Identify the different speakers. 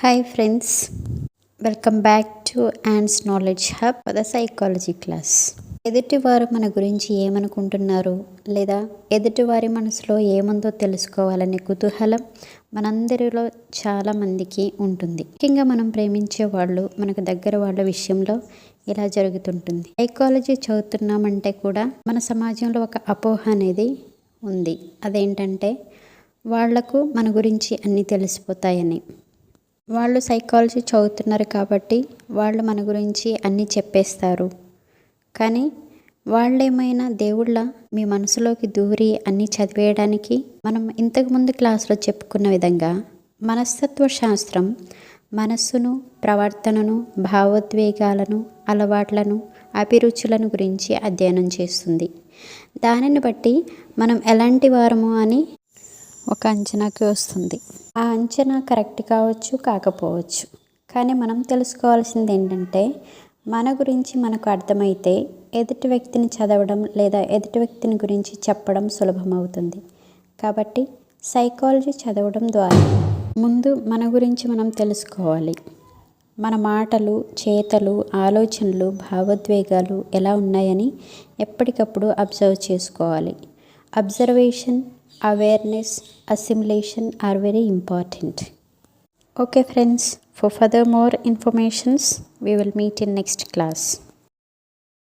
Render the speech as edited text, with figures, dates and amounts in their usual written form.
Speaker 1: Hi friends, welcome back to Ants Knowledge Hub for the Psychology class. ఎదుటివారు మన గురించి ఏమనుకుంటున్నారు లేదా ఎదుటివారి మనసులో ఏముందో తెలుసుకోవాలనే కుతూహలం మనందరిలో చాలామందికి ఉంటుంది. ముఖ్యంగా మనం ప్రేమించే వాళ్ళు, మనకు దగ్గర వాళ్ళ విషయంలో ఇలా జరుగుతుంటుంది. సైకాలజీ చదువుతున్నామంటే కూడా మన సమాజంలో ఒక అపోహ అనేది ఉంది. అదేంటంటే వాళ్లకు మన గురించి అన్నీ తెలిసిపోతాయని. వాళ్ళు సైకాలజీ చదువుతున్నారు కాబట్టి వాళ్ళు మన గురించి అన్నీ చెప్పేస్తారు. కానీ వాళ్ళేమైనా దేవుళ్ళ మీ మనసులోకి దూరి అన్నీ చదివేయడానికి? మనం ఇంతకుముందు క్లాసులో చెప్పుకున్న విధంగా మనస్తత్వ శాస్త్రం మనస్సును, ప్రవర్తనను, భావోద్వేగాలను, అలవాట్లను, అభిరుచులను గురించి అధ్యయనం చేస్తుంది. దానిని బట్టి మనం ఎలాంటి వారము అని ఒక అంచనాకి వస్తుంది. ఆ అంచనా కరెక్ట్ కావచ్చు, కాకపోవచ్చు. కానీ మనం తెలుసుకోవాల్సింది ఏంటంటే మన గురించి మనకు అర్థమైతే ఎదుటి వ్యక్తిని చదవడం లేదా ఎదుటి వ్యక్తిని గురించి చెప్పడం సులభమవుతుంది. కాబట్టి సైకాలజీ చదవడం ద్వారా ముందు మన గురించి మనం తెలుసుకోవాలి. మన మాటలు, చేతలు, ఆలోచనలు, భావోద్వేగాలు ఎలా ఉన్నాయని ఎప్పటికప్పుడు అబ్జర్వ్ చేసుకోవాలి. Observation, awareness, assimilation are very important. Okay friends, for further more informations we will meet in next class.